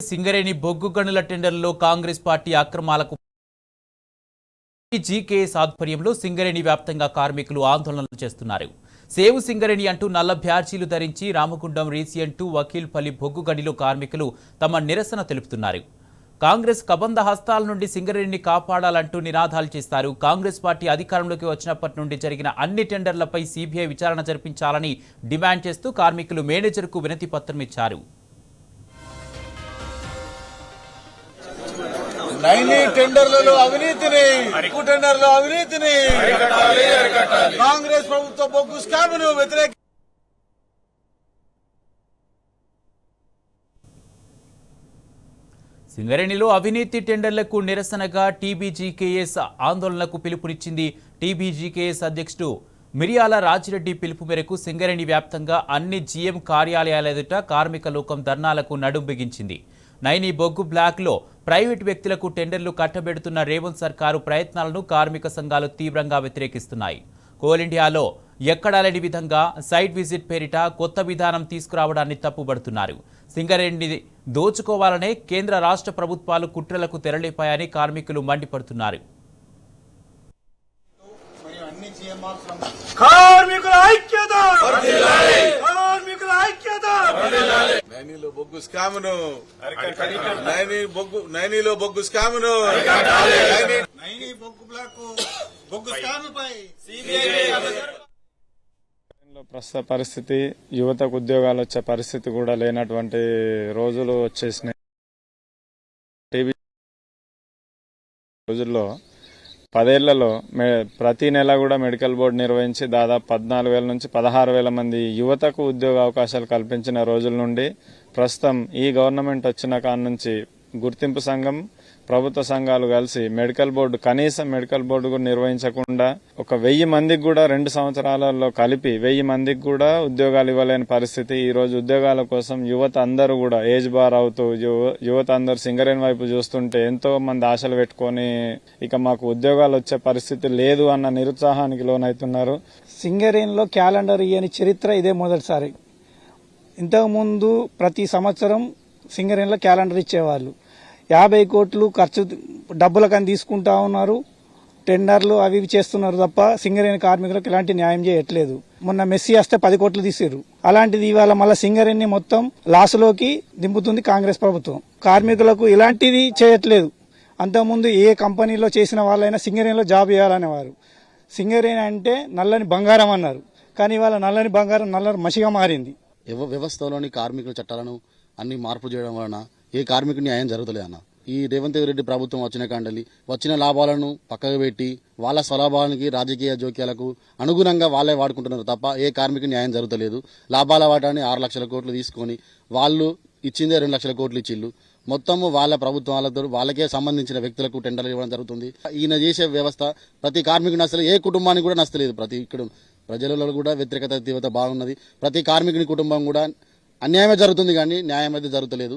సింగరేణి బొగ్గు గనుల టెండర్లలో కాంగ్రెస్ పార్టీ అక్రమాలకు జీకేఎస్ ఆధ్వర్యంలో సింగరేణి వ్యాప్తంగా కార్మికులు ఆందోళనలు చేస్తున్నారు. సేవ్ సింగరేణి అంటూ నల్ల బ్యాడ్జీలు ధరించి రామగుండం రీజియన్ 2 వకీల్పల్లి బొగ్గు గనిలో కార్మికులు తమ నిరసన తెలుపుతున్నారు. కాంగ్రెస్ కబంధ హస్తాల నుండి సింగరేణిని కాపాడాలంటూ నినాదాలు చేస్తారు. కాంగ్రెస్ పార్టీ అధికారంలోకి వచ్చినప్పటి నుండి జరిగిన అన్ని టెండర్లపై సిబిఐ విచారణ జరిపించాలని డిమాండ్ చేస్తూ కార్మికులు మేనేజర్కు వినతి పత్రం ఇచ్చారు. టెండర్లలో అవినీతిని టెండర్లో అవినీతిని కాంగ్రెస్ ప్రభుత్వ బొగ్గు స్కామ్ను వ్యతిరేక సింగరేణిలో అవినీతి టెండర్లకు నిరసనగా టీబీజీకేఎస్ ఆందోళనకు పిలుపునిచ్చింది. టీబీజీకేఎస్ అధ్యక్షుడు మిరియాల రాజిరెడ్డి పిలుపు మేరకు సింగరేణి వ్యాప్తంగా అన్ని జీఎం కార్యాలయాల ఎదుట కార్మిక లోకం ధర్నాలకు నడుం బిగించింది. నైని బొగ్గు బ్లాక్లో ప్రైవేటు వ్యక్తులకు టెండర్లు కట్టబెడుతున్న రేవంత్ సర్కారు ప్రయత్నాలను కార్మిక సంఘాలు తీవ్రంగా వ్యతిరేకిస్తున్నాయి. కోల్ ఇండియాలో ఎక్కడా లేని విధంగా సైట్ విజిట్ పేరిట కొత్త విధానం తీసుకురావడాన్ని తప్పుబడుతున్నారు. సింగరేణిని దోచుకోవాలనే కేంద్ర రాష్ట్ర ప్రభుత్వాలు కుట్రలకు తెరలేపాయని కార్మికులు మండిపడుతున్నారు. నైనిలో బొగ్గు స్కామ్ను నైనిలో బొగ్గు స్కామ్ను నైని బొగ్గు బ్లాక్ బొగ్గు స్కామ్ పై ప్రస్తుత పరిస్థితి యువతకు ఉద్యోగాలు వచ్చే పరిస్థితి కూడా లేనటువంటి రోజులు వచ్చేసినాయి. టీవీ రోజుల్లో 10 ఏళ్లలో ప్రతి నెల కూడా మెడికల్ బోర్డు నిర్వహించి దాదాపు 14,000 నుంచి 16,000 మంది యువతకు ఉద్యోగ అవకాశాలు కల్పించిన రోజుల నుండి ప్రస్తుతం ఈ గవర్నమెంట్ వచ్చిన కాడ నుంచి గుర్తింపు సంఘం ప్రభుత్వ సంఘాలు కలిసి మెడికల్ బోర్డు కనీసం మెడికల్ బోర్డు కూడా నిర్వహించకుండా 1,000 మందికి కూడా 2 సంవత్సరాలలో కలిపి 1,000 మందికి కూడా ఉద్యోగాలు ఇవ్వలేని పరిస్థితి. ఈ రోజు ఉద్యోగాల కోసం యువత అందరూ కూడా ఏజ్ బార్ అవుతూ యువత అందరూ సింగరేణి వైపు చూస్తుంటే ఎంతో మంది ఆశలు పెట్టుకొని ఇక మాకు ఉద్యోగాలు వచ్చే పరిస్థితి లేదు అన్న నిరుత్సాహానికి లోనవుతున్నారు. సింగరేణిలో క్యాలెండర్ ఇయ్యని చరిత్ర ఇదే మొదటిసారి. ఇంతకుముందు ప్రతి సంవత్సరం సింగరేణిలో క్యాలెండర్ ఇచ్చేవాళ్ళు. 50 కోట్లు ఖర్చు డబ్బులకని తీసుకుంటా ఉన్నారు. టెండర్లు అవి ఇవి చేస్తున్నారు తప్ప సింగరేణి కార్మికులకు ఎలాంటి న్యాయం చేయట్లేదు. మొన్న మెస్సీ వస్తే 10 కోట్లు తీసారు. అలాంటిది ఇవాళ మళ్ళీ సింగరేణి మొత్తం లాసులోకి దింపుతుంది కాంగ్రెస్ ప్రభుత్వం. కార్మికులకు ఇలాంటిది చేయట్లేదు. అంతకుముందు ఏ కంపెనీలో చేసిన వాళ్ళైనా సింగరేణిలో జాబ్ చేయాలనేవారు. సింగరేణి అంటే నల్లని బంగారం అన్నారు. కానీ ఇవాళ నల్లని బంగారం నల్లని మసిగా మారింది. వ్యవస్థలోని కార్మికుల చట్టాలను అన్ని మార్పు చేయడం వలన ఏ కార్మికుడి న్యాయం జరుగుతలే అన్న. ఈ రేవంత్ రెడ్డి ప్రభుత్వం వచ్చిన కాండలి వచ్చిన లాభాలను పక్కకు పెట్టి వాళ్ళ స్వలాభానికి రాజకీయ జోక్యాలకు అనుగుణంగా వాళ్ళే వాడుకుంటున్నారు తప్ప ఏ కార్మికుడి న్యాయం జరుగుతలేదు. లాభాల వాటాన్ని 6 లక్షల కోట్లు తీసుకొని వాళ్ళు ఇచ్చిందే 2 లక్షల కోట్లు ఇచ్చిళ్ళు. మొత్తము వాళ్ళ ప్రభుత్వాలతో వాళ్ళకే సంబంధించిన వ్యక్తులకు టెండర్లు ఇవ్వడం జరుగుతుంది. ఈయన చేసే వ్యవస్థ ప్రతి కార్మికుని నచ్చలేదు, ఏ కుటుంబానికి కూడా నచ్చలేదు. ప్రతి ఇక్కడ ప్రజలలో కూడా వ్యతిరేకత తీవ్రత బాగున్నది. ప్రతి కార్మికుని కుటుంబం కూడా అన్యాయమే జరుగుతుంది కానీ న్యాయం అయితే జరుగుతలేదు.